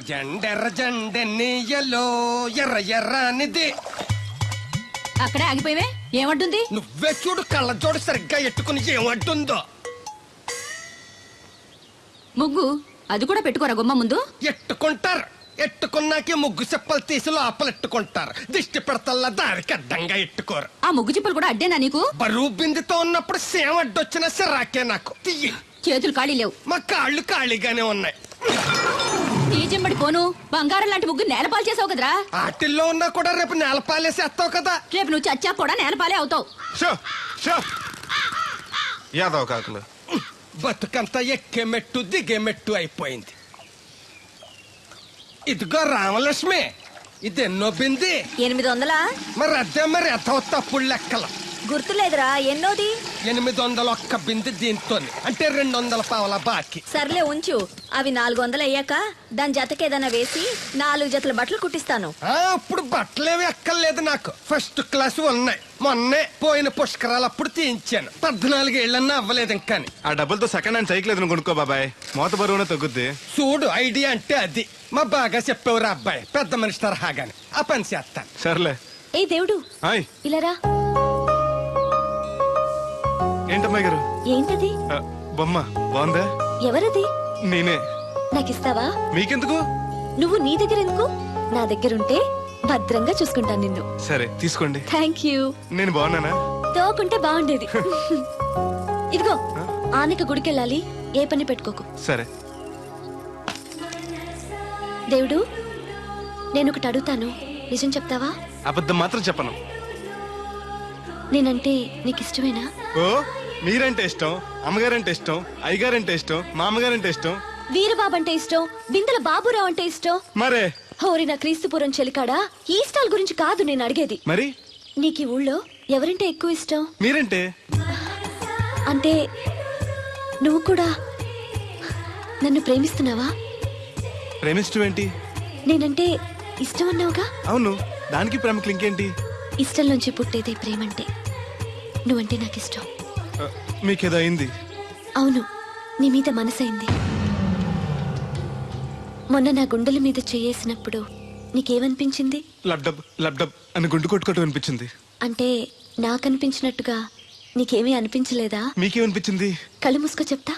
జెండెర్ర జెండెన్నీయలో ఎర్ర ఎర్రనిది. అక్కడే ఆగిపోయావే, ఏమంటుంది? నువ్వే చూడు, కళ్ళజోడు సరిగ్గా ఎట్టుకుని ఏమంటుందో. ముగ్గు అది కూడా పెట్టుకోరా గుమ్మ ముందు. ఎట్టుకుంటారు, ఎట్టుకున్నాకే ముగ్గు చెప్పలు తీసి లోపలెట్టుకుంటారు. దిష్టి పెడతల్లా దారికి అడ్డంగా ఎట్టుకోరు. ఆ ముగ్గు చిప్పలు కూడా అడ్డేనా నీకు? బరువు బిందుతో ఉన్నప్పుడు సేమ అడ్డొచ్చినా సిరాకే నాకు. తీయి. చేతులు ఖాళీ లేవు. మా కాళ్ళు ఖాళీగానే ఉన్నాయి. తీజెంబడి పోను, బంగారం లాంటి ముగ్గు నేలపాలు చేసావు కదరా. ఆటిల్లో ఉన్నా కూడా రేపు నేలపాలేసేస్తావు కదా. రేపు నువ్వు చచ్చా కూడా నేలపాలే అవుతావు. యాదవ్ కాకులు బతుకంతా ఎక్కే మెట్టు దిగే మెట్టు అయిపోయింది. ఇదిగో రామలక్ష్మి, ఇదెన్నో బింది? 800. మరి అదే మరి ఎథవ తప్పుడు లెక్కలు. గుర్తులేదురా, ఎన్నోది? 800 ఒక్క బింది దీంతో, అంటే 200 పావల బాకీ. సర్లే ఉంచు, అవి 400 అయ్యాక దాని జతకేదైనా వేసి 4 జతల బట్టలు కుట్టిస్తాను. అప్పుడు బట్టలేవి ఎక్కర్లేదు నాకు, ఫస్ట్ క్లాస్ ఉన్నాయి. మొన్నే పోయిన పుష్కరాలు అప్పుడు తీయించాను. 14 ఏళ్ళన్నా అవ్వలేదు ఇంకా. ఆ డబ్బులతో సెకండ్ హ్యాండ్ సైకిల్ ఎదురు కొనుక్కో బాబాయ్, మోత బరువునే తగ్గుద్ది. చూడు, ఐడియా అంటే అది. మా బాగా చెప్పేవారు అబ్బాయి, పెద్ద మనిషి తరహాగాని. ఆ పని చేస్తాను. సర్లే. ఏ దేవుడు, ఇలారా. ఏంటమ్మాయి గారు? ఏంటది? బొమ్మ బాగుందా? ఎవరది? నేనే. నాకిస్తావా? మీకెందుకు? నువ్వు నీ దగ్గర ఎందుకు? నా దగ్గరుంటే భద్రంగా చూసుకుంటాను నిన్ను. సరే తీసుకోండి. Thank you. నేను బాగున్నానా? తోకుంటే బాగుండేది. ఇదిగో, ఆనక గుడికెళ్ళాలి, ఏ పని పెట్టుకోకు. సరే. దేవుడు, నేను ఒకటి అడుగుతాను, నిజం చెప్తావా? అబద్ధం మాత్రం చెప్పను. నేనంటే నీకు ఇష్టమేనా? ఓ, మీరంటే ఇష్టం, అమ్మగారంటే ఇష్టం, అయ్యగారంటే ఇష్టం, మా అమ్మగారంటే ఇష్టం, వీరబాబు అంటే ఇష్టం, బిందెల బాబురావు అంటే ఇష్టం. మరే హోరి నా క్రీస్తుపురం చెలికాడా, ఈ స్టాల్ గురించి కాదు నేను అడిగేది. మరి నీకు ఈ ఊళ్ళో ఎవరంటే ఎక్కువ ఇష్టం? మీరంటే. అంటే నువ్వు కూడా నన్ను ప్రేమిస్తున్నావా? ప్రేమిష్టం ఏంటి? నేనంటే ఇష్టం అన్నావుగా. అవును, దానికి ప్రేమకి ఇంకేంటి? ఇష్టం నుంచి పుట్టేదే ప్రేమంటే. నువ్వంటే నాకు ఇష్టం. మీకేదో అయింది? అవును, నీ మీద మనసైంది. మొన్న నా గుండెల మీద చేయేసినప్పుడు నీకేమనిపించింది? లబ్డబ్ లబ్డబ్ అని గుండు కొట్టుకోవటం అనిపించింది. అంటే నాకనిపించినట్టుగా నీకేమీ అనిపించలేదా? మీకేమనిపించింది? కళ్ళు మూసుకో చెప్తా.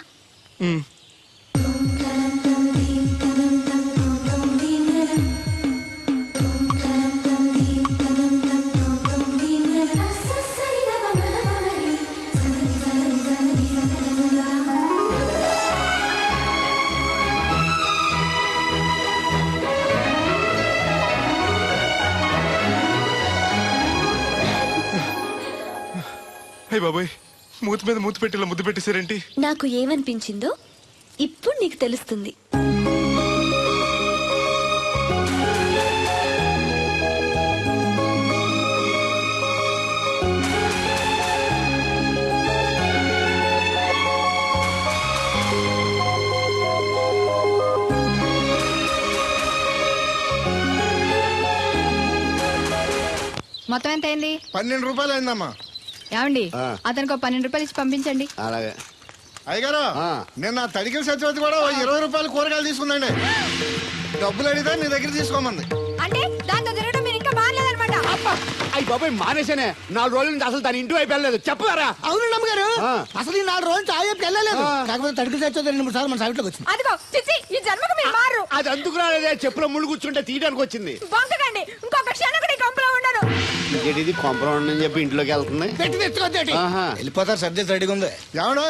హే బాబాయ్, మూతి మీద మూతి పెట్టేలా ముద్దు పెట్టేశారేంటి? నాకు ఏమనిపించిందో ఇప్పుడు నీకు తెలుస్తుంది. మొత్తం ఎంత అయింది? 12 రూపాయలు అయిందమ్మా. ఏమండి, అతనికి 12 రూపాయలు ఇచ్చి పంపించండి. అలాగే. అయ్యగారు, నిన్న తడికిల సత్యవతి కూడా 20 రూపాయలు కూరగాయలు తీసుకుందండి. డబ్బులు అడిగితే నీ దగ్గర తీసుకోమంది. అంటే దాంతో తిరగడం మీరు ఇంకా మారలేదన్నమాట. అయ్యి బాబాయ్, మానేశానే. 4 రోజుల నుంచి అసలు తన ఇంటి వైపు వెళ్ళలేదు. చెప్పారా? అవును అమ్మగారు, అసలు ఈ 4 రోజులు చాయకి వెళ్ళలేదు. కాకపోతే తడికిల సత్యవతి 2-3 సార్లు మన సైట్లోకి వచ్చింది. అదిగో చిచ్చి, ఈ జన్మకు మీరు మారు. అది అందుకు రాలేదే, చెప్పులో ముళ్ళు కూర్చుంటే తీయడానికి వచ్చింది. బొంకకండి, ఇంకొక క్షణం కూడా ఈ కంపలో ఉండను. ఇది కాంపౌండ్ అని చెప్పి ఇంట్లోకి వెళ్తుంది. పెట్టి తెచ్చుకోండి, వెళ్ళిపోతారు. సర్ది రెడీగా ఉంది. ఏమన్నా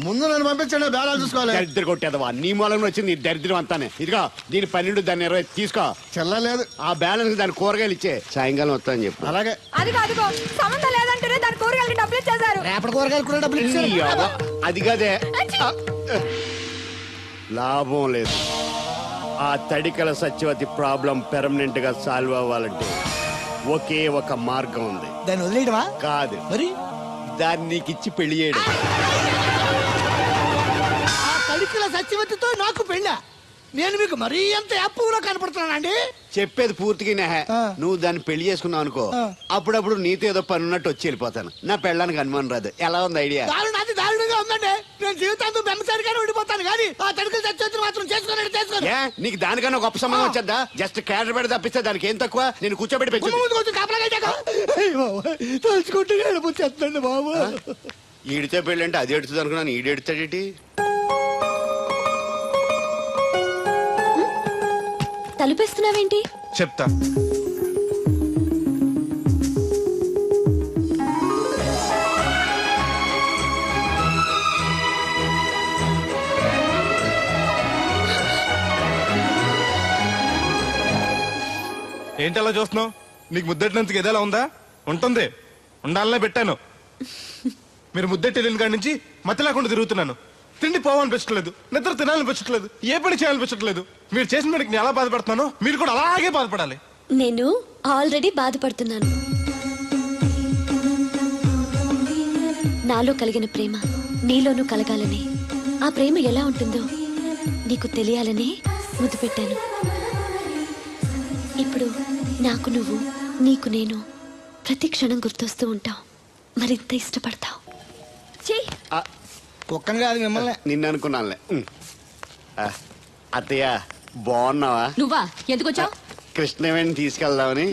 ముందు నన్ను పంపించండి, బేరాలు చూసుకోవాలి. దరిద్ర కొట్టేదవా, నీ మూలంలో వచ్చింది ఈ దరిద్రం అంతానే. ఇదిగో దీని 12, దాన్ని 20 తీసుకో. చెల్లలేదు. ఆ బ్యాలెన్స్ దాని కూరగాయలు ఇచ్చే, సాయంకాలం వస్తాను చెప్పు. అలాగే. అదిగో సంబంధం లేదంటేనే దాని కూరగాయలకి డబ్బులు ఇచ్చేశారు. రేపటి కూరగాయలు కూడా డబ్బులు ఇచ్చారు. అది కదే, లాభం లేదు. ఆ తడికల సత్యవతి ప్రాబ్లం పెర్మనెంట్ గా సాల్వ్ అవ్వాలంటే ఒకే ఒక మార్గం ఉంది. దాన్ని వదిలేయడమా? కాదు, మరి దాన్ని నీకిచ్చి పెళ్లి చేయడం. ఆ తడికల సత్యవతితో నాకు పెళ్ళ? నేను మీకు మరీ ఎంత యాప్లో కనపడుతున్నానండి? చెప్పేది పూర్తిగా నెహ. నువ్వు దాన్ని పెళ్లి చేసుకున్నావు అనుకో, అప్పుడప్పుడు నీతో ఏదో పని ఉన్నట్టు వచ్చి వెళ్ళిపోతాను. నా పెళ్ళడానికి అనుమానం రాదు. ఎలా ఉంది ఐడియా? దారుణాది దారుణంగా ఉందండి. నేను జీవితాంతం బెమ్మసారిగానే ఉండిపోతాను కానీ ఆ తడికలు చచ్చి మాత్రం చేసుకోను. ఏ నీకు దానికన్నా గొప్ప సంబంధం వచ్చేద్దా? జస్ట్ క్యాడర్ పెడితే తప్పిస్తే దానికి ఏం తక్కువ? నేను కూర్చోబెట్టి పెంచు. కొంచెం కాపలాగా తలుచుకుంటే వెళ్ళిపోతుందండి బాబు. ఈడితే పెళ్ళి అంటే అది ఎడుతుంది అనుకున్నాను, ఈడు ఎడుతాడేటి? తలుపేస్తున్నావేంటి? చెప్తా. ఏంటి అలా చూస్తున్నావు? నీకు ముద్దెట్టినందుకు ఏదైనా ఉందా? ఉంటుంది, ఉండాలనే పెట్టాను. మీరు ముద్దెట్టి వెళ్ళిన కాడి నుంచి మతి లేకుండా తిరుగుతున్నాను. తిండి పోవాలనిపించట్లేదు, నిద్ర తినాలనిపించట్లేదు, ఏ పని చేయాలనిపించట్లేదు. మీరు చేసిన పనికి నేను ఎలా బాధపడుతున్నానో మీరు కూడా అలాగే బాధపడాలి. నేను ఆల్రెడీ బాధపడుతున్నాను. నాలో కలిగిన ప్రేమ నీలోనూ కలగాలని, ఆ ప్రేమ ఎలా ఉంటుందో నీకు తెలియాలని ముద్దు పెట్టాను. ఇప్పుడు నాకు నువ్వు, నీకు నేను ప్రతి క్షణం గుర్తొస్తూ ఉంటావు. మరింత ఇష్టపడతావు. ఒక్కని కాదు మిమ్మల్ని. నిన్ను అనుకున్నానులే. అత్తయ్య బాగున్నావా? నువ్వా ఎందుకు వచ్చావు? కృష్ణవేణి తీసుకెళ్దామని.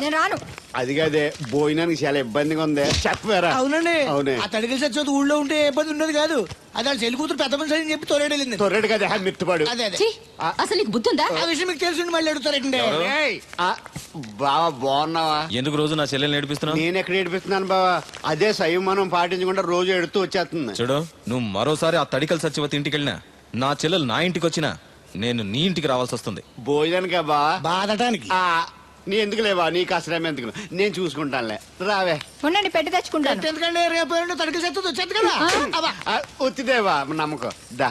నేను రాను. అది కాదే, భోజనానికి చాలా ఇబ్బందిగా ఉంది. చెప్పారా? అవునండి. అవునే. ఆ తడికలు చచ్చి ఊళ్ళో ఉంటే ఏ ఇబ్బంది ఉండదు కాదు. అది వాళ్ళ చెల్లి కూతురు పెద్ద మనిషి అని చెప్పి తోలేడెళ్ళింది. తొర్రెడు కదా మిత్తుపాడు. అదే అదే. ఛీ, అసలు నీకు బుద్ధి ఉందా? ఆ విషయం మీకు తెలిసి మళ్ళీ అడుగుతారండి. బావా బాగున్నావా? ఎందుకు రోజు నా చెల్లెల్ని ఏడిపిస్తున్నావు? నేను ఎక్కడ ఏడిపిస్తున్నాను బావా? అదే సంయమనం పాటించకుండా రోజు ఎడుతూ వచ్చేస్తుంది. చూడు, నువ్వు మరోసారి ఆ తడికల సత్యవతి ఇంటికి వెళ్ళినా, నా చెల్లెలు నా ఇంటికి వచ్చినా నేను నీ ఇంటికి రావాల్సి వస్తుంది. భోజనానికా బావా? బాధటానికి. నీ ఎందుకు లేవా? నీకు అసలు ఎందుకు, నేను చూసుకుంటానులే. రావే. ఉండండి పెట్టి తెచ్చుకుంటాను. ఎందుకంటే రేపు తడికలు చచ్చి వచ్చేది కదా. వచ్చిదేవా నమ్మకం. దా.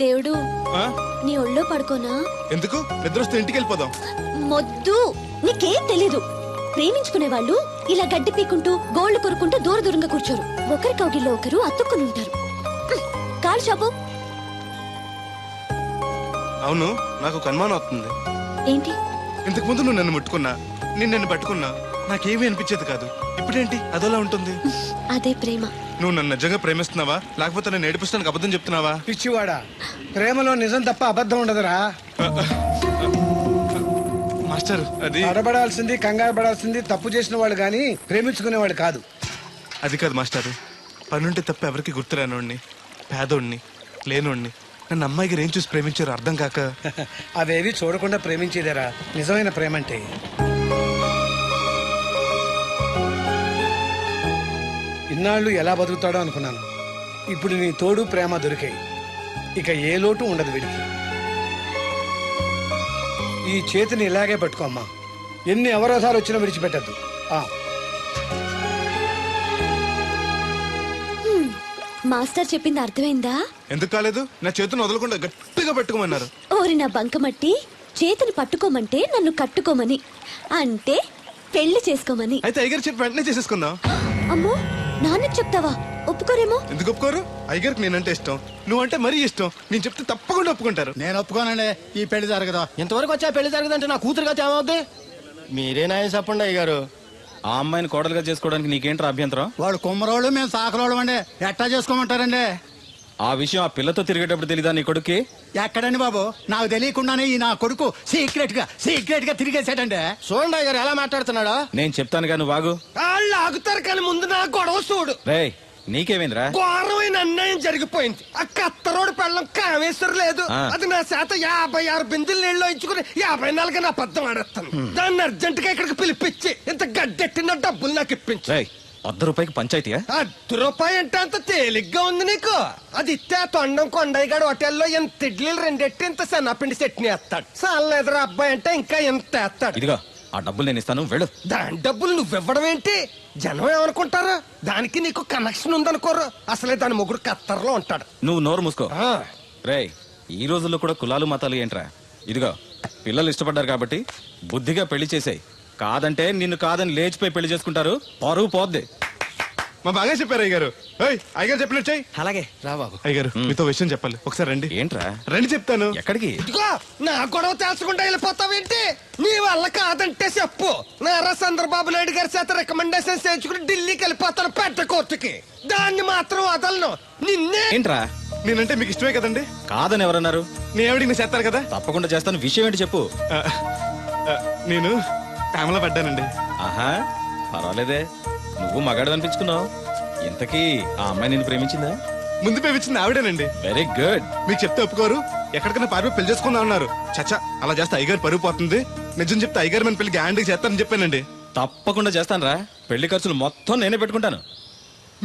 దేవుడు, నీ ఒళ్ళో పడుకోనా? ఎందుకు? నిద్ర వస్తే ఇంటికి వెళ్ళిపోదాం. మొద్దు, నీకేం తెలీదు. ప్రేమించుకునే వాళ్ళు ఇలా గడ్డి పీకుంటూ గోళ్లు కొరుకుంటూ దూర దూరంగా కూర్చోరు. ఒకరి కౌగిల్లో ఒకరు అతుక్కుని ఉంటారు. కాలు షాపు. అవును, నాకు ఒక అనుమానం అవుతుంది. ఏంటి? ఇంతకు ముందు నువ్వు నన్ను ముట్టుకున్నా, నేను నన్ను పట్టుకున్నా, నాకేమీ అనిపించేది కాదు. ఇప్పుడేంటి అదోలా ఉంటుంది? అదే ప్రేమ. నువ్వు నన్ను నిజంగా ప్రేమిస్తున్నావా, లేకపోతే నేను ఏడిపిస్తానికి అబద్ధం చెప్తున్నావా? పిచ్చివాడా, ప్రేమలో నిజం తప్ప అబద్ధం ఉండదురా. మాస్టర్, అది అడబడాల్సింది, కంగారు పడాల్సింది తప్పు చేసిన వాళ్ళు గాని ప్రేమించుకునేవాడు కాదు. అది కాదు మాస్టర్. పనుంటే తప్ప ఎవరికి గుర్తురానోడిని, పేదోడిని, లేనోడిని నన్ను అమ్మాయి గారు ఏం చూసి ప్రేమించారు అర్థం కాక. అవేవి చూడకుండా ప్రేమించేదేరా నిజమైన ప్రేమ అంటే. ఇన్నాళ్ళు ఎలా బతుకుతాడో అనుకున్నాను. ఇప్పుడు నీ తోడు ప్రేమ దొరికాయి. ఇక ఏ లోటు ఉండదు వీడికి. ఈ చేతిని ఇలాగే పట్టుకోమ్మా. ఎన్ని అవరోధాలు వచ్చినా విడిచిపెట్టద్దు. మాస్టర్ చెప్పింది అర్థమైందా? ఎందుకు కాలేదు? నా చేతిని వదలకుండా గట్టిగా పెట్టుకోమన్నారు. ఓరి నా బంకమట్టి, చేతిని పట్టుకోమంటే నన్ను కట్టుకోమని, అంటే పెళ్లి చేసుకోమని. అయితే అయ్యగారు చెప్పి వెంటనే చేసేసుకుందాం. అమ్మో, నాన్నకి చెప్తావా? ఒప్పుకోరేమో. ఎందుకు ఒప్పుకోరు? అయ్యగారికి నేనంటే ఇష్టం, నువ్వంటే మరీ ఇష్టం. నేను చెప్తే తప్పకుండా ఒప్పుకుంటారు. నేను ఒప్పుకోనండి. ఈ పెళ్లి జరగదు. ఇంతవరకు వచ్చా పెళ్లి జరగదంటే నా కూతురుగా ఏమవుద్ది? మీరే నాయం చెప్పండి అయ్యగారు. ఆ అమ్మాయిని కోడలుగా చేసుకోవడానికి నీకేంట్రా అభ్యంతరం? వాడు కుమ్మరోళ్ళు, మేము సాకరోళ్ళం అండి. ఎట్టా చేసుకోమంటారండి? ఆ విషయం ఆ పిల్లతో తిరిగేటప్పుడు తెలీదా నీ కొడుక్కి? ఎక్కడండి బాబు, నాకు తెలియకుండానే ఈ నా కొడుకు సీక్రెట్ గా తిరిగేసాడండి. చూడండి అయ్యగారు ఎలా మాట్లాడుతున్నాడా. నేను చెప్తానుగా, నువ్వు బాగు. వాళ్ళు ఆగుతారు కానీ ముందు నా గొడవ చూడు. రేయ్, నీకేమైందిరా? ఘోరమైన అన్యాయం జరిగిపోయింది. ఆ కత్తరోడు పెళ్ళం కామేశ్వరం లేదు. అది నా శాత 56 బిందులు నీళ్ళు ఇచ్చుకుని 54 నా పద్దం ఆడేస్తాను. దాన్ని అర్జెంట్ గా ఇక్కడికి పిలిపించి ఇంత గడ్డెట్టిన డబ్బులు నాకు ఇప్పించు. రేయ్, ₹100 పంచాయతీయా? ₹1 అంటే అంత తేలిగ్గా ఉంది నీకు. అది ఇస్తే ఆ తొండం కొండయ్యగాడు హోటల్లో ఎంత ఇడ్లీలు 2 ఎట్టి ఇంత సన్నపిండి చట్నీ వేస్తాడు. సాలెదరా అబ్బాయి అంటే ఇంకా ఎంత వేస్తాడు. ఇదిగో ఆ డబ్బులు నేను ఇస్తాను, వెళ్ళు. దాని డబ్బులు నువ్వివ్వడం ఏంటి? జనం ఏమనుకుంటారు? దానికి నీకు కనెక్షన్ ఉందనుకోరు. అసలే దాని మొగుడు కత్తర్లో ఉంటాడు. నువ్వు నోరు మూసుకో. రేయ్, ఈ రోజుల్లో కూడా కులాలు మతాలు ఏంట్రా? ఇదిగో పిల్లలు ఇష్టపడ్డారు కాబట్టి బుద్ధిగా పెళ్లి చేసేయ్. కాదంటే నిన్ను కాదని లేచిపోయి పెళ్లి చేసుకుంటారు, పరువు పోద్ది. మా బాగా చెప్పారు అయ్యగారు. అయ్యగారు చెప్పినట్టు చెయ్యి. అలాగే రా బాబు. అయ్యగారు మీతో విషయం చెప్పాలి, ఒకసారి రండి. ఏంట్రా? రండి చెప్తాను. ఎక్కడికి? ఇదిగో నా గొడవ తెలుసుకుంటా వెళ్ళిపోతావేంటి? నీ వల్ల కాదంటే చెప్పు. నారా చంద్రబాబు నాయుడు గారి చేత రికమెండేషన్ చేయించుకుని ఢిల్లీకి వెళ్ళిపోతాను పెద్ద కోర్టుకి. దాన్ని మాత్రం వదలను. నిన్నే. ఏంట్రా? నేనంటే మీకు ఇష్టమే కదండి. కాదని ఎవరన్నారు? నేను ఎవడికి చేస్తారు కదా. తప్పకుండా చేస్తాను. విషయం ఏంటి చెప్పు. నేను ప్రేమలో పడ్డానండి. ఆహా, పర్వాలేదే. నువ్వు మగాడు అనిపించుకున్నావు. ఇంతకీ ఆ అమ్మాయి నిన్ను ప్రేమించిందా? ముందు పేపించింది ఆవిడేనండి. Very good. మీకు చెప్తే ఒప్పుకోరు. ఎక్కడికైనా పారిపోయి పెళ్లి చేసుకుందాం అన్నారు. చచ్చా, అలా చేస్తే అయ్యగారు పరుగు పోతుంది. నిజం చెప్తే అయ్యగారు మన పెళ్లి గ్యాండ్కి చేస్తానని చెప్పానండి. తప్పకుండా చేస్తానురా. పెళ్లి ఖర్చులు మొత్తం నేనే పెట్టుకుంటాను.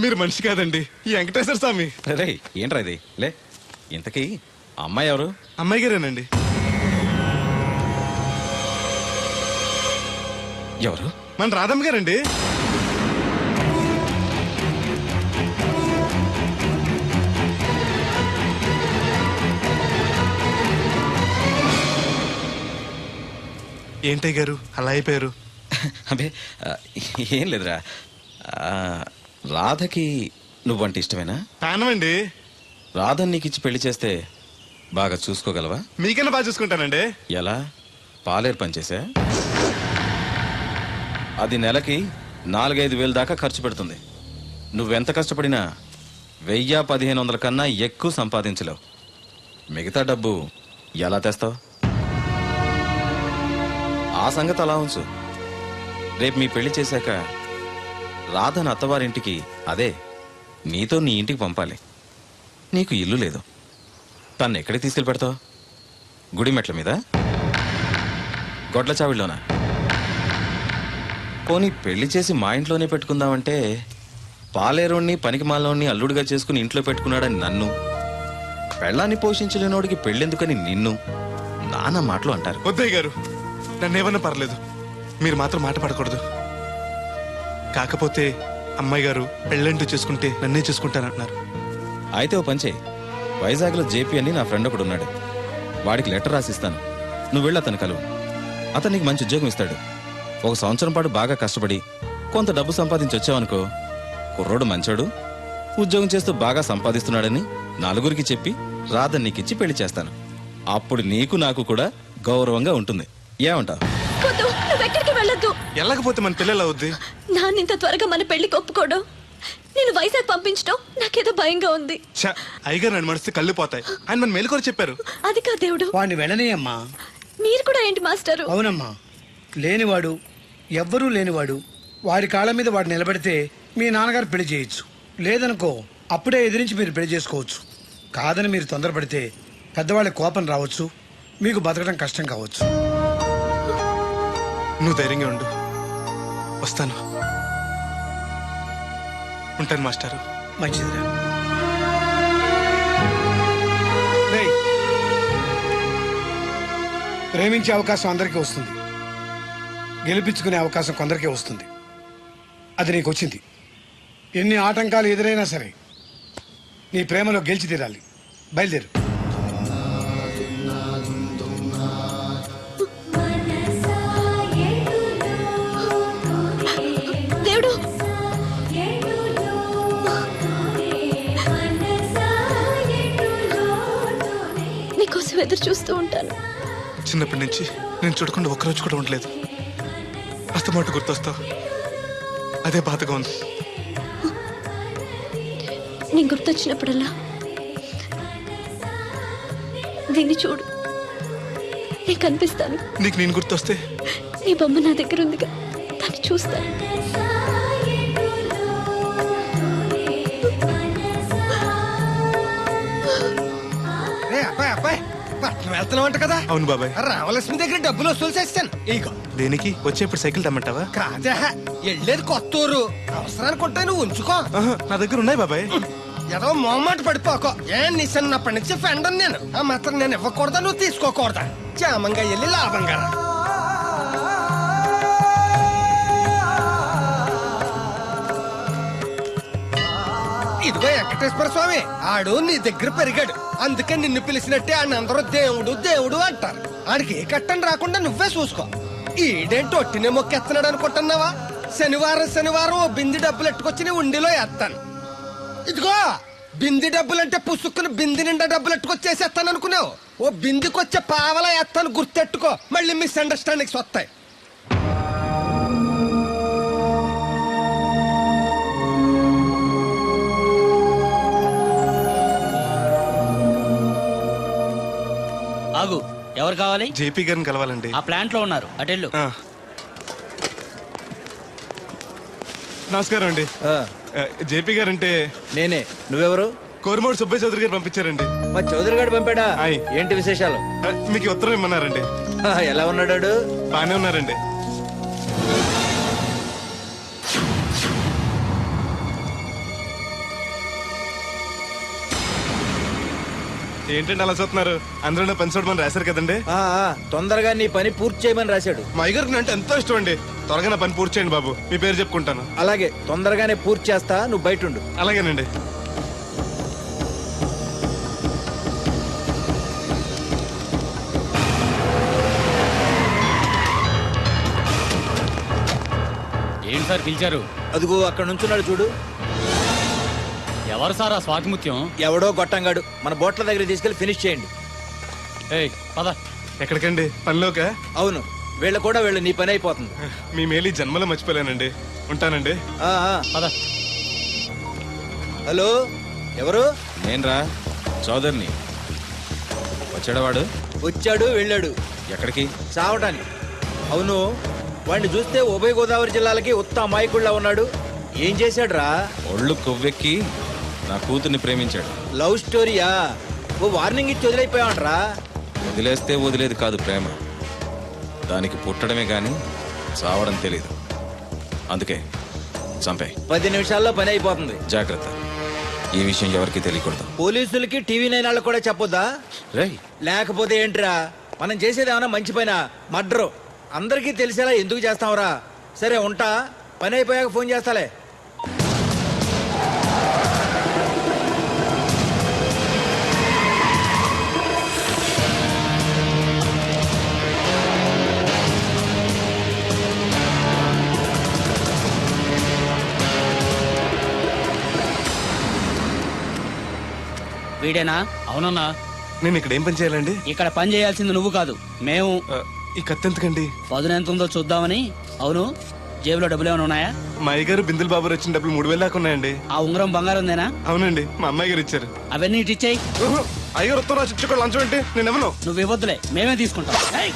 మీరు మనిషి కాదండి, ఈ వెంకటేశ్వర స్వామి. రే, ఏంట్రా ఇది? లే, ఇంతకీ ఆ అమ్మాయి ఎవరు? అమ్మాయి గారేనండి. ఎవరు? మన రాధమ్మ గారండి. ఏంటయ్య గారు అలా అయిపోయారు? అబే, ఏం లేదురా. ఆ, రాధకి నువ్వంటే ఇష్టమేనా? ప్రాణమండి. రాధని నీకు ఇచ్చి పెళ్లి చేస్తే బాగా చూసుకోగలవా? మీకన్నా బాగా చూసుకుంటానండి. ఎలా? పాలేరు పనిచేసా? అది నెలకి 4-5 వేలు దాకా ఖర్చు పెడుతుంది. నువ్వెంత కష్టపడినా 1000-1500 కన్నా ఎక్కువ సంపాదించలేవు. మిగతా డబ్బు ఎలా తెస్తావు? ఆ సంగతి అలా ఉంచు. రేపు మీ పెళ్లి చేశాక రాధను అత్తవారింటికి, అదే నీతో నీ ఇంటికి పంపాలి. నీకు ఇల్లు లేదు. తను ఎక్కడికి తీసుకెళ్ళి పెడతావు? గుడి మెట్ల మీద? గొడ్ల చావిడిలోనా? పోనీ పెళ్లి చేసి మా ఇంట్లోనే పెట్టుకుందామంటే పాలేరోణ్ణి పనికి మాలోని అల్లుడిగా చేసుకుని ఇంట్లో పెట్టుకున్నాడని నన్ను, పెళ్ళాన్ని పోషించలేనోడికి పెళ్ళెందుకని నిన్ను నానా మాటలు అంటారు. వద్దయ్య గారు, నన్ను ఏమన్నా పర్లేదు, మీరు మాత్రం మాట పడకూడదు. కాకపోతే అమ్మాయి గారు పెళ్ళంటూ చేసుకుంటే నన్నే చేసుకుంటానంటున్నారు. అయితే ఓ పంచే, వైజాగ్లో జేపీ అని నా ఫ్రెండ్ ఒకడు ఉన్నాడు. వాడికి లెటర్ రాసిస్తాను. నువ్వు వెళ్ళి అతను కలువు. అతను నీకు మంచి ఉద్యోగం ఇస్తాడు. 1 సంవత్సరం పాటు బాగా కష్టపడి కొంత డబ్బు సంపాదించి వచ్చావనుకో, కుర్రోడు మంచోడు, ఉద్యోగం చేస్తూ బాగా సంపాదిస్తున్నాడని నలుగురికి చెప్పి రాధని నీకిచ్చి పెళ్లి చేస్తాను. అప్పుడు నీకు నాకు కూడా గౌరవంగా ఉంటుంది. ఏమంటావు? వద్దు, నువ్వెక్కడికి వెళ్ళొద్దు. వెళ్ళకపోతే మన పిల్లలు అవుద్ది. నాన్న ఇంత త్వరగా మన పెళ్లికి ఒప్పుకోడు. నేను వైజాగ్ పంపించడం నాకేదో భయంగా ఉంది. అయ్యగారు నన్ను మనసు కళ్ళు పోతాయి. ఆయన మన మేలుకొని చెప్పారు. అది కాదు దేవుడు. వాడిని వెళ్ళనీయమ్మా. మీరు కూడా ఏంటి మాస్టారు? అవునమ్మా, లేనివాడు, ఎవ్వరూ లేనివాడు, వాడి కాళ్ళ మీద వాడు నిలబడితే మీ నాన్నగారు పెళ్లి చేయొచ్చు. లేదనుకో, అప్పుడే ఎదిరించి మీరు పెళ్లి చేసుకోవచ్చు. కాదని మీరు తొందరపడితే పెద్దవాళ్ళ కోపం రావచ్చు, మీకు బతకడం కష్టం కావచ్చు. నువ్వు ధైర్యంగా ఉండు, వస్తాను. ఉంటాను మాస్టారు. మంచిదిరా. రేయ్, ప్రేమించే అవకాశం అందరికీ వస్తుంది, గెలిపించుకునే అవకాశం కొందరికే వస్తుంది. అది నీకు వచ్చింది. ఎన్ని ఆటంకాలు ఎదురైనా సరే నీ ప్రేమలో గెలిచి తీరాలి. బయలుదేరు. దేవుడు, నీకోసం ఎదురు చూస్తూ ఉంటాను. చిన్నప్పటి నుంచి నేను చూడకుండా ఒక్కరోజు కూడా ఉండలేదు. అస్తమాట గుర్తొస్తావు, అదే బాధగా ఉంది. నీ గుర్తొచ్చినప్పుడల్లా దీన్ని చూడు, నీకు కనిపిస్తాను. నీకు నేను గుర్తొస్తే? నీ బొమ్మ నా దగ్గర ఉందిగా, దాన్ని చూస్తాను. అబ్బాయి పట్నం వెళ్తున్నావంట కదా? అవును బాబాయ్. రామలక్ష్మి దగ్గర డబ్బులు వసూలు చేస్తాను. ఇగో. దేనికి? వచ్చేప్పుడు సైకిల్ తెమ్మంటావా? కాదే, వెళ్ళేది కొత్తూరు, అవసరానికి ఉంటాయి, నువ్వు ఉంచుకో. నా దగ్గర ఉన్నాయి బాబాయ్. ఏదో మొహమాట పడిపోకో. నీ చిన్నప్పటి నుంచి ఫ్రెండ్ నేను. ఆ మాత్రం నేను ఇవ్వకూడదా, నువ్వు తీసుకోకూడదా? క్షేమంగా వెళ్ళి లాభంగా రా. ఇదిగో వెంకటేశ్వర స్వామి, ఆడు నీ దగ్గర పెరిగాడు, అందుకే నిన్ను పిలిచినట్టే ఆయన అందరూ దేవుడు దేవుడు అంటారు. ఆడికి ఏ కట్టం రాకుండా నువ్వే చూసుకో. ఈడేంటి ఒట్టినే మొక్కెత్తనాడు అనుకుంటున్నావా? శనివారం శనివారం ఓ బింది డబ్బులు ఎట్టుకొచ్చి నీ ఉండిలో వేస్తాను. ఇదిగో బింది డబ్బులంటే పుసుక్కుని బింది నిండా డబ్బులు ఎట్టుకొచ్చేసేస్తాను అనుకున్నావు. ఓ బిందికొచ్చే పావలా వేస్తాను, గుర్తెట్టుకో. మళ్ళీ మిస్అండర్స్టాండింగ్స్ వస్తాయి. ఆగు, ఎవరు కావాలి? జేపీ గారిని కలవాలండి. ఆ ప్లాంట్ లో ఉన్నారు, అటెళ్ళు. నమస్కారం అండి. జేపీ గారు అంటే నేనే. నువ్వెవరు? కోరమూడు సుబ్బయ్య చౌదరి గారు పంపించారండి. మా చౌదరి గారు పంపాడా? ఆయ్. ఏంటి విశేషాలు? మీకు ఉత్తరం ఇమ్మన్నారండి. ఎలా ఉన్నాడు? బానే ఉన్నారండి. ఏంటండి అలా చూస్తున్నారు? అందరూ పని చూడమని రాశారు కదండి. తొందరగా నీ పని పూర్తి చేయమని రాశాడు. మా అయ్యగారికి అంటే ఎంతో ఇష్టం అండి. త్వరగా నా పని పూర్తి చేయండి బాబు. మీ పేరు చెప్పుకుంటాను. అలాగే, తొందరగానే పూర్తి చేస్తా, నువ్వు బయట ఉండు. అలాగేనండి. ఏంటి సార్ పిలిచారు? అదిగో అక్కడ నుంచున్నాడు చూడు. ఎవరు సార్ ఆ స్వాతిముత్యం? ఎవడో గొట్టంగాడు. మన బోట్ల దగ్గర తీసుకెళ్లి ఫినిష్ చేయండి. ఏయ్ పద. ఎక్కడికండి? పనిలోక? అవును, వీళ్ళ కూడా వీళ్ళు, నీ పని అయిపోతుంది. మీ మేలు ఈ జన్మలో మర్చిపోలేనండి. ఉంటానండి. పద. హలో, ఎవరు? నేనరా, చౌదరిని. వచ్చాడా వాడు? వచ్చాడు, వెళ్ళాడు. ఎక్కడికి? చావటానికి. అవును, వాడిని చూస్తే ఉభయ గోదావరి జిల్లాలకి ఉత్త అమాయకుడిలా ఉన్నాడు. ఏం చేశాడు రా? ఒళ్ళు కొవ్వెక్కి నా కూతుర్ని ప్రేమించాడు. లవ్ స్టోరీయా? ఓ వార్నింగ్ ఇచ్చి వదిలైపోయావంట్రా. వదిలేస్తే వదిలేది కాదు ప్రేమ, దానికి పుట్టడమే గాని చావడం తెలీదు. అందుకే చంపే. 10 నిమిషాల్లో పని అయిపోతుంది. జాగ్రత్త, ఈ విషయం ఎవరికి తెలియకూడదు. పోలీసులకి టీవీ 9 వాళ్ళకి కూడా చెప్పొద్దా? రేయ్, లేకపోతే ఏంట్రా, మనం చేసేది ఏమన్నా మంచి పైన మర్డరు అందరికీ తెలిసేలా ఎందుకు చేస్తావురా? సరే ఉంటా, పని అయిపోయాక ఫోన్ చేస్తాలే. వీడేనా? అవునన్నా. నేను ఇక్కడ ఏం పని చేయాలండి? ఇక్కడ పని చేయాల్సింది నువ్వు కాదు, మేము. ఈ కత్తి ఎంతకండి? పదును ఎంత ఉందో చూద్దామని. అవును, జేబులో డబ్బులు ఏమైనా ఉన్నాయా? మా అయ్యగారు బిందులు బాబు వచ్చిన డబ్బులు 3000 దాకా ఉన్నాయండి. ఆ ఉంగరం బంగారం ఉందేనా? అవునండి, మా అమ్మాయి గారు ఇచ్చారు. అవన్నీ ఇటు ఇచ్చేయి. అయ్యగారు ఉత్తరం రాసి ఇచ్చుకో, లంచం ఏంటి? నేను ఇవ్వను. నువ్వు ఇవ్వద్దులే, మేమే తీసుకుంటాం. ఏయ్!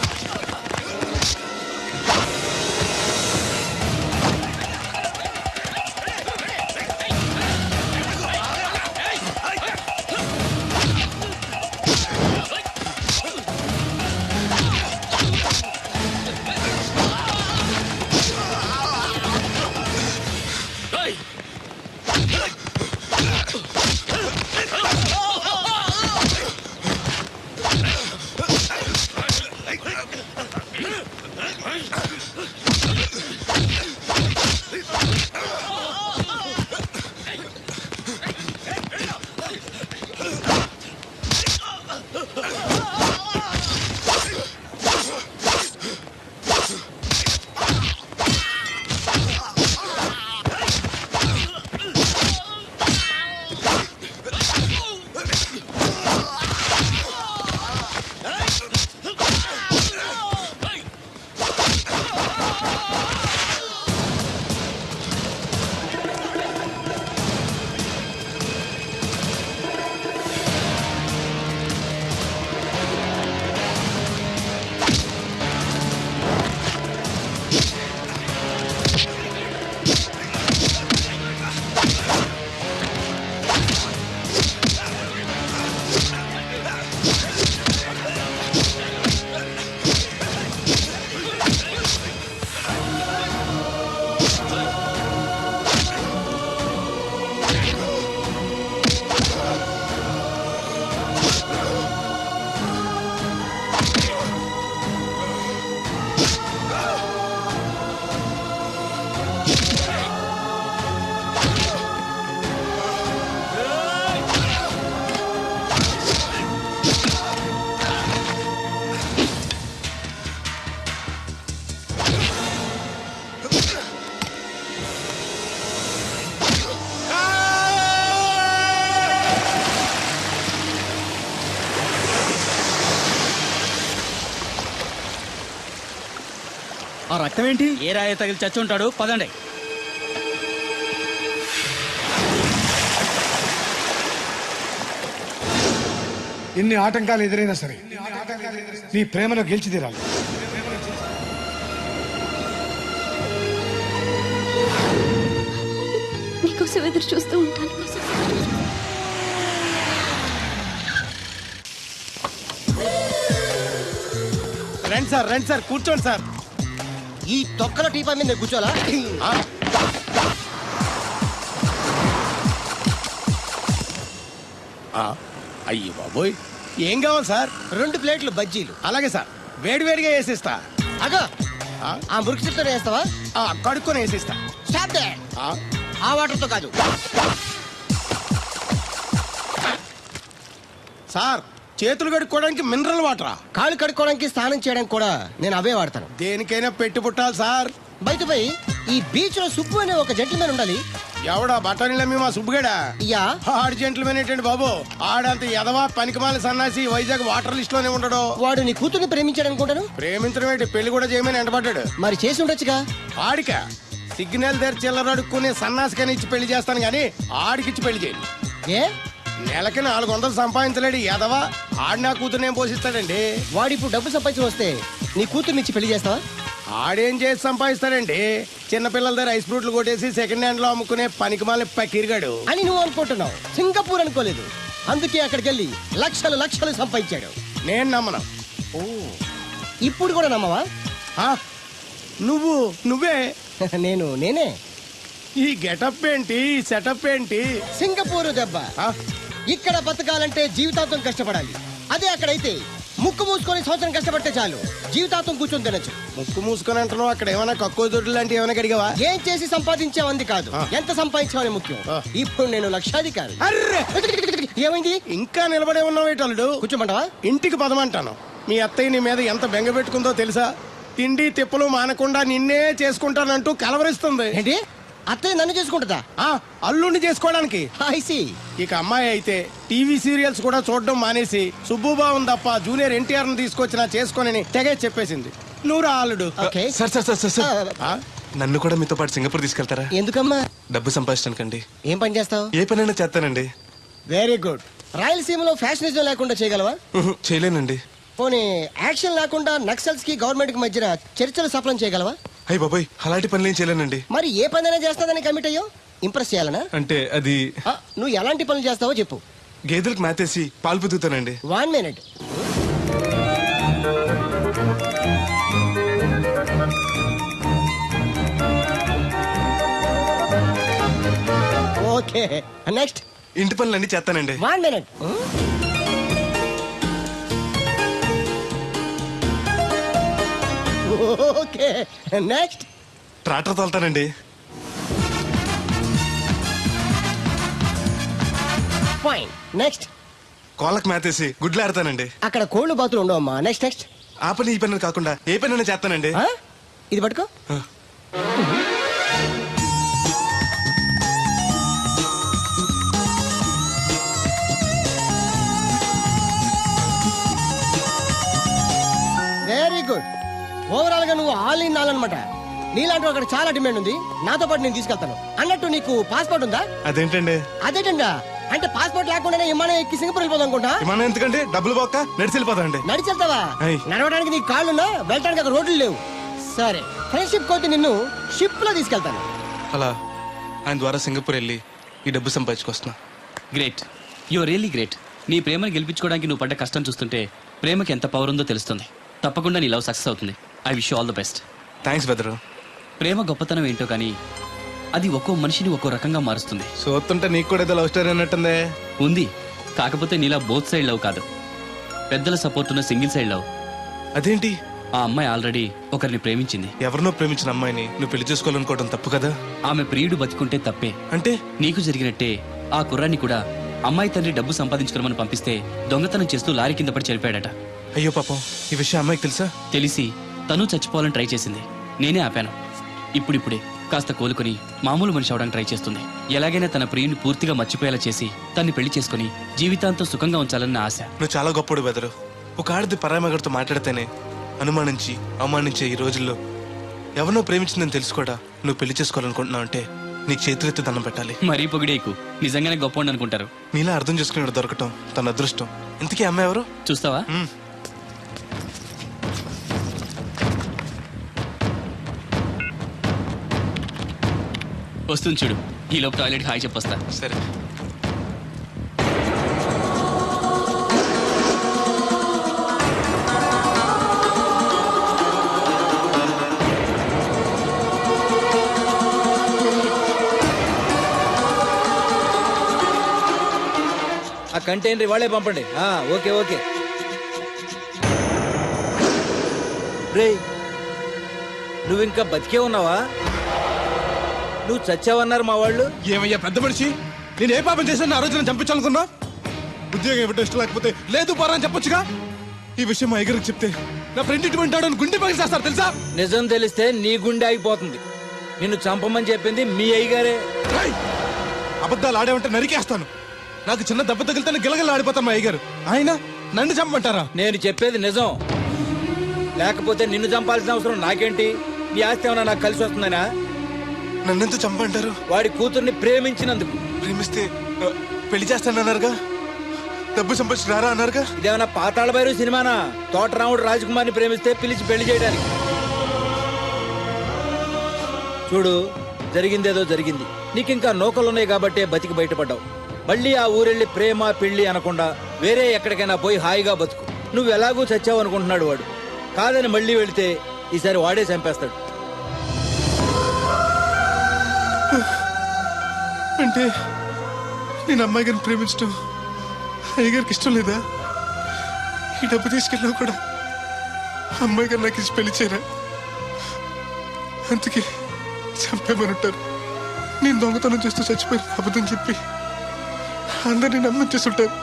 ఆ రక్తం ఏంటి? ఏ రాయ తగిలి చచ్చి ఉంటాడు, పదండి. ఎన్ని ఆటంకాలు ఎదురైనా సరే నీ ప్రేమలో గెలిచి తీరాలి. నీకోసం ఎదురు చూస్తూ ఉంటాను. రండి సార్ కూర్చోండి సార్. ఈ తొక్కల టీపా మీద కూర్చోాలా? అయ్యి బాబోయ్, ఏం కావాలి సార్? 2 ప్లేట్లు బజ్జీలు. అలాగే సార్, వేడివేడిగా వేసిస్తా. అగో ఆ మురికి చెప్తా వేస్తావా? కడుక్కొని వేసిస్తా. Stop they. ఆ వాటర్తో కాదు సార్, చేతులు కడుక్కోవడానికి మినరల్ వాటరా? కాళ్ళు కడుక్కోవడానికి స్నానం చేయడానికి కూడా నేను అవే వాడతాను. దేనికైనా పెట్టి పుట్టాలి సార్. బయట ఈ బీచ్ లో సుబ్బు అనే ఒక జెంటిల్మెన్ ఉండాలి. ఎవడా బఠానీలమ్మి మా సుబ్బుగడా? యా. ఆడు జెంట్లమెన్ ఏంటండి బాబు? ఆడంత ఎదవా పనికిమాల సన్నాసి వైజాగ్ వాటర్ లిస్ట్ లోనే ఉండడు. వాడు నీ కూతుర్ని ప్రేమించాడు అనుకుంటాను. ప్రేమించడం ఏంటి, పెళ్లి కూడా చేయమని ఎంటబడ్డాడు. మరి చేసి ఉండొచ్చుగా. ఆడిక సిగ్నల్ దగ్గర చిల్లర అడుక్కునే సన్నాసికని ఇచ్చి పెళ్లి చేస్తాను గానీ ఆడికిచ్చి పెళ్లి చేయను. ఏ నెలకి 400 సంపాదించలేడు ఎదవా. ఆడి నా కూతురునేం పోషిస్తాడండి? వాడిప్పుడు డబ్బు సంపాదించి వస్తే నీ కూతుర్ని ఇచ్చి పెళ్లి చేస్తావా? ఆడేం చేసి సంపాదిస్తాడండి? చిన్నపిల్లల దగ్గర ఐస్ ఫ్రూట్లు కొట్టేసి సెకండ్ హ్యాండ్ లో అమ్ముకునే పనికిమాల పకీర్గాడు అని నువ్వు అనుకుంటున్నావు. సింగపూర్ అనుకోలేదు. అందుకే అక్కడికి వెళ్ళి లక్షలు లక్షలు సంపాదించాడు. నేను నమ్మను. ఇప్పుడు కూడా నమ్మవా? నువ్వే నేనే. ఈ గెటప్ ఏంటి, ఈ సెటప్ ఏంటి? సింగపూర్ దెబ్బ. ఇక్కడ బతకాలంటే జీవితాంతం కష్టపడాలి. అదే అక్కడైతే ముక్కు మూసుకొని సంవత్సరం కష్టపడితే చాలు, జీవితాంతం కూర్చొని తినచ్చు. ముక్కు మూసుకొని అంటున్నావు, అక్కడ ఏమైనా కక్కువ దొడ్లు లాంటి ఏమైనా కడిగావా? ఏం చేసి సంపాదించావంది కాదు, ఎంత సంపాదించావని ముఖ్యం. ఇప్పుడు నేను లక్షాధికారి. అర్రే, ఏమైంది? ఇంకా నిలబడే ఉన్నావు ఏటల్లుడు? కూర్చోమంటావా? ఇంటికి పదమంటాను. మీ అత్తయ్య నీ మీద ఎంత బెంగ పెట్టుకుందో తెలుసా? తిండి తిప్పలు మానకుండా నిన్నే చేసుకుంటానంటూ కలవరిస్తుంది. ఏంటి, అత్తయ్య నన్ను చేసుకుంటుందా? అల్లుడిని చేసుకోవడానికి. I see. ఇక అమ్మాయి అయితే టీవీ సీరియల్స్ కూడా చూడడం మానేసి సుబ్బుబాబు తప్ప జూనియర్ ఎన్టీఆర్ ని తీసుకొచ్చిన చేసుకోనని తెగే చెప్పేసింది. నువ్వు రా అల్లుడు. Okay. సార్ నన్ను కూడా మీతో పాటు సింగపూర్ తీసుకెళ్తారా? ఎందుకమ్మా? డబ్బు సంపాదించడానికండి. ఏం పని చేస్తావు? ఏ పనైనా చేస్తానండి. Very good. రాయలసీమలో ఫ్యాషనిజం లేకుండా చేయగలవా? చేయలేనండి. పోనీ యాక్షన్ లేకుండా నక్సల్స్ కి గవర్నమెంట్ కి మధ్యన చర్చలు సఫలం చేయగలవా? అయ్యి బాబాయ్, అలాంటి పనులు ఏం చేయలేనండి. మరి ఏ పనైనా చేస్తాదని కమిట్ అయ్యో? ఇంప్రెస్ చేయాలనా? అంటే అది నువ్వు ఎలాంటి పనులు చేస్తావో చెప్పు. గేదెలకు మేతేసి పాలు పుదుగుతానండి. 1 minute. Okay, next. ఇంటి పనులన్నీ చేస్తానండి. 1 minute. Okay, next. ట్రాక్టర్ తోలుతానండి. Fine, next. కోళ్ళకు మేతేసి గుడ్లు ఆడతానండి. అక్కడ కోళ్ళు బాతులు ఉండవమ్మా. Next next. ఆ పని ఈ పని కాకుండా ఏ పనైనా చేస్తానండి. ఇది పట్టుకో. Very good. ఓవరాల్ గా నువ్వు ఆల్ ఇన్ ఆల్ అనమాట. నీలాంటి అక్కడ చాలా డిమాండ్ ఉంది. నాతో పాటు నేను తీసుకెళ్తాను. అన్నట్టు నీకు పాస్పోర్ట్ ఉందా? అదేంటండి? అదేటండా అంటే పాస్పోర్ట్ లేకుండానే విమానం ఎక్కి సింగపూర్ వెళ్ళిపోదాం అనుకుంటా. విమానం ఎందుకంటే డబ్బులు పోక నడిచి వెళ్ళిపోతానండి. నడిచి వెళ్తావా? నడవడానికి నీకు కాళ్ళున్నా, వెళ్ళడానికి అక్కడ రోడ్లు లేవు. సరే, ఫ్రెండ్షిప్ కోతి నిన్ను షిప్ లో తీసుకెళ్తాను. అలా ఆయన ద్వారా సింగపూర్ వెళ్ళి ఈ డబ్బు సంపాదించుకొస్తున్నా. Great, you really great. నీ ప్రేమను గెలిపించుకోవడానికి నువ్వు పడ్డ కష్టం చూస్తుంటే ప్రేమకి ఎంత పవర్ ఉందో తెలుస్తుంది. తప్పకుండా నీ లవ్ సక్సెస్ అవుతుంది. I wish you all the best. Thanks బెదరు. ప్రేమ గొప్పతనం ఏంటో కానీ అది ఒక్కో మనిషిని ఒక్కో రకంగా మారుస్తుంది. చూస్తుంటే నీకు కూడా ఏదో లవ్ స్టోరీ అన్నట్టుందే. ఉంది, కాకపోతే నీలా బోత్ సైడ్ లవ్ కాదు, పెద్దల సపోర్ట్ ఉన్న సింగిల్ సైడ్ లవ్. అదేంటి? ఆ అమ్మాయి ఆల్రెడీ ఒకరిని ప్రేమించింది. ఎవరినో ప్రేమించిన అమ్మాయిని నువ్వు పెళ్లి చేసుకోవాలనుకోవడం తప్పు కదా? ఆమె ప్రియుడు బతికుంటే తప్పే. అంటే నీకు జరిగినట్టే ఆ కుర్రాన్ని కూడా అమ్మాయి తండ్రి డబ్బు సంపాదించుకోమని పంపిస్తే దొంగతనం చేస్తూ లారీ కింద పడి చనిపోయాడట. అయ్యో పాపం, ఈ విషయం అమ్మాయికి తెలుసా? తెలిసి తను చచ్చిపోవాలని ట్రై చేసింది. నేనే ఆపాను. ఇప్పుడిప్పుడే కాస్త కోలుకొని మామూలు మనిషి అవడానికి ట్రై చేస్తుంది. ఎలాగైనా తన ప్రియుని పూర్తిగా మర్చిపోయేలా చేసి తన్ని పెళ్లి చేసుకుని జీవితాంతం సుఖంగా ఉంచాలన్న ఆశ. నువ్వు చాలా గొప్పడు బెదరు. ఒక ఆడది పరాయి మగడితో మాట్లాడితేనే అనుమానించి అవమానించే ఈ రోజుల్లో ఎవరినో ప్రేమించిందని తెలుసు కూడా నువ్వు పెళ్లి చేసుకోవాలనుకుంటున్నావు అంటే నీకు చేతులెత్తి దండం పెట్టాలి. మరీ పొగిడేకు, నిజంగానే గొప్ప అనుకుంటారు. నీలా అర్థం చేసుకునేవాడు దొరకటం తన అదృష్టం. ఇంతకీ అమ్మాయి ఎవరు? చూస్తావా? వస్తుంది చూడు. ఈ లోపు టాయిలెట్ హాయ్ చెప్పొస్తా. సరే. ఆ కంటైనర్ వాళ్ళే పంపండి. Okay okay. రే, నువ్వు ఇంకా బతికే ఉన్నావా? నువ్వు చచ్చావన్నారు మా వాళ్ళు. ఏమయ్యా పెద్ద మనిషి, నేను ఏ పాపం చేశాను ఆ రోజు నేను చంపించాలనుకున్నా? ఉద్యోగం ఇవ్వటం ఇష్టం లేకపోతే లేదు పోరా అని చెప్పొచ్చుగా. ఈ విషయం మా అయ్యగారికి చెప్తే నా ఫ్రెండ్ ఇటువంటి వాడు అని గుండె పగిలి చేస్తారు తెలుసా? నిజం తెలిస్తే నీ గుండె ఆగిపోతుంది. నిన్ను చంపమని చెప్పింది మీ అయ్యగారే. రేయ్, అబద్ధాలు ఆడేమంటే నరికేస్తాను. నాకు చిన్న దెబ్బ తగిలితే గిలగల ఆడిపోతాను మా అయ్యగారు. ఆయన నన్ను చంపమంటారా? నేను చెప్పేది నిజం. లేకపోతే నిన్ను చంపాల్సిన అవసరం నాకేంటి? నీ ఆస్తి ఏమన్నా నాకు కలిసి వస్తుందనా? నన్నెంత చంపంటారు? వాడి కూతుర్ని ప్రేమించినందుకు. ప్రేమిస్తే పెళ్లి చేస్తానన్నారుగా, డబ్బు సంపాదించి రారా అన్నారుగా. ఇదేమన్నా పాతాళ భైరవ సినిమానా? తోటరాముడు రాజకుమార్ని ప్రేమిస్తే పిలిచి పెళ్లి చేయడానికి. చూడు, జరిగిందేదో జరిగింది. నీకింకా నౌకలున్నాయి కాబట్టే బతికి బయటపడ్డావు. మళ్ళీ ఆ ఊరెళ్ళి ప్రేమ పెళ్లి అనకుండా వేరే ఎక్కడికైనా పోయి హాయిగా బతుకు. నువ్వు ఎలాగూ చచ్చావు అనుకుంటున్నాడు వాడు. కాదని మళ్ళీ వెళితే ఈసారి వాడే చంపేస్తాడు. అంటే నేను అమ్మాయి గారిని ప్రేమించడం అయ్యగారికి ఇష్టం లేదా? ఈ డబ్బు తీసుకెళ్ళినా కూడా అమ్మాయి గారు నాకు ఇచ్చి పెళ్లి చేయరా? అందుకే చంపేమని ఉంటారు. నేను దొంగతనం చేస్తూ చచ్చిపోయిన అబద్ధం చెప్పి అందరినీ నమ్మించేస్తుంటారు.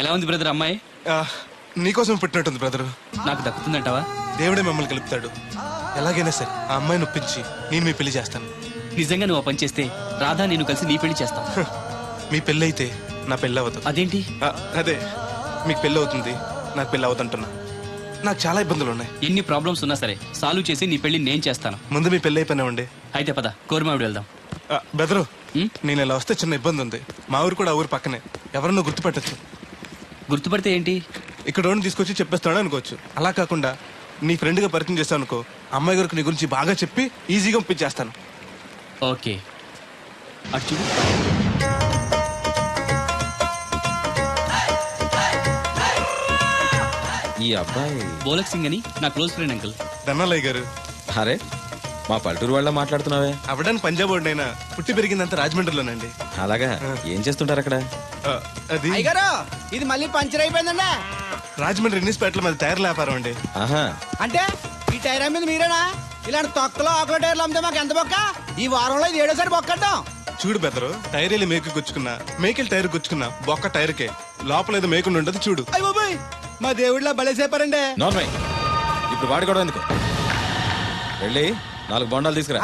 ఎలా ఉంది బ్రదర్ అమ్మాయి? నీకోసం పెట్టినట్టుంది బ్రదరు. నాకు దక్కుతుందంటావా? దేవుడే మిమ్మల్ని కలుపుతాడు. ఎలాగైనా సరే ఆ అమ్మాయిని ఒప్పించి నేను మీ పెళ్లి చేస్తాను. నిజంగా నువ్వు ఆ పని చేస్తే రాధా నేను కలిసి నీ పెళ్లి చేస్తాం. మీ పెళ్ళి అయితే నా పెళ్ళి అవ్వదు. అదేంటి? అదే, మీకు పెళ్ళి అవుతుంది, నాకు పెళ్ళి అవుతుంటున్నా. నాకు చాలా ఇబ్బందులు ఉన్నాయి. ఎన్ని ప్రాబ్లమ్స్ ఉన్నా సరే సాల్వ్ చేసి నీ పెళ్లి నేను చేస్తాను. ముందు మీ పెళ్ళి అయిపోయినామండి. అయితే పద, కోరమావిడి వెళ్దాం. బెదరు, నేను ఇలా వస్తే చిన్న ఇబ్బంది ఉంది. మా ఊరు కూడా ఆ ఊరు పక్కనే. ఎవరన్నా గుర్తుపెట్టచ్చు. గుర్తుపడితే ఏంటి? ఇక్కడ ఓన్ తీసుకొచ్చి చెప్పేస్తాడు అనుకోవచ్చు. అలా కాకుండా నీ ఫ్రెండ్గా పరిచయం చేస్తాను అనుకో, అమ్మాయి గారికి నీ గురించి బాగా చెప్పి ఈజీగా పంపించేస్తాను. ఓకే, అటు చూడు. ఈ అబ్బాయి బోలక్ సింగ్ అని నా క్లోజ్ ఫ్రెండ్ అంకుల్. ధనాలయ్య గారు. అరే, మా పల్లెటూరు వాళ్ళ మాట్లాడుతున్నావే? అవడానికి పంజాబ్ వాడినైనా పుట్టి పెరిగిందంతా రాజమండ్రిలోనండి. అలాగా, ఏం చేస్తుంటారు అక్కడ? అది అయ్యగారు, ఇది మళ్ళీ పంచర్ అయిపోయిందండి. రాజమండ్రి ఇన్నిస్పేటలో మాది టైర్ల వ్యాపారం అండి. ఆహా, అంటే ఈ టైర్ మీద మీరేనా? ఇలాంటి తొక్కలో ఆకుల టైర్లు అమ్మితే మాకు ఎంత బొక్క? ఈ వారంలో ఇది 7వ బొక్కడ్డాం. చూడు బెదరు, టైర్ వెళ్ళి మేకు గుచ్చుకున్నా, మేకెళ్ళి టైర్ గుచ్చుకున్నా, బొక్క టైర్కే. లోపల ఏదో మేకుండా ఉండదు చూడు. అయ్య బాబాయ్, మా దేవుడిలా బలేసేపారండి. నార్మల్. ఇప్పుడు వాడుకోవడం ఎందుకు? వెళ్ళి 4 బొండాలు తీసుకురా.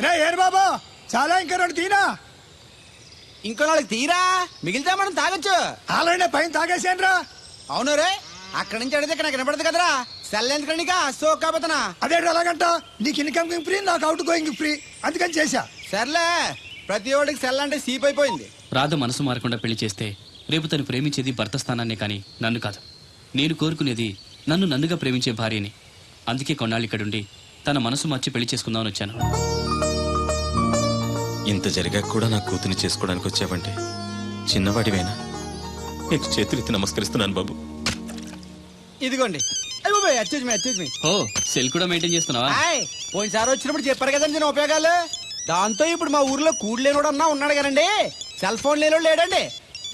రే ఏరు బాబు, చాలా ఇంకా 2 తీనా. ఇంకో నాలుగు తీరా, మిగిలితే మనం తాగొచ్చు. ఆల్రెడీ పైన తాగేసాను రా. అవును రే, అక్కడి నుంచి అడిగితే ఇక్కడ నాకు వినపడదు కదరా. సెల్ ఎందుకండి సో కాబోతున్నా. అదే అలాగంట, నీకు ఇన్కమ్ ఫ్రీ, నాకు అవుట్ గోయింగ్ ఫ్రీ, అందుకని చేశా. సర్లే, ప్రతి ఒడికి సెల్ అంటే సీప్ అయిపోయింది. రాధ మనసు మారకుండా పెళ్లి చేస్తే రేపు తను ప్రేమించేది భర్త స్థానాన్నే కానీ నన్ను కాదు. నేను కోరుకునేది నన్నుగా ప్రేమించే భార్యని. అందుకే కొన్నాళ్ళు ఇక్కడుండి తన మనసు మార్చి పెళ్లి చేసుకుందామని వచ్చాను. ఇంత జరిగాక కూడా నా కూతుని చేసుకోవడానికి వచ్చావంటే చిన్నవాడివైనా నీకు చేతులెత్తి నమస్కరిస్తున్నాను బాబు. ఇదిగోండి. అయ్య బాబాయ్, అచ్చేజ్ మీ. ఓ, సెల్ కూడా మెయింటైన్ చేస్తున్నావా? పోయినసారి వచ్చినప్పుడు చెప్పారు కదండి నేను ఉపయోగాలు. దాంతో ఇప్పుడు మా ఊర్లో కూడు లేనోడు అన్నా ఉన్నాడు కదండి. సెల్ ఫోన్ లేనోడు లేడండి.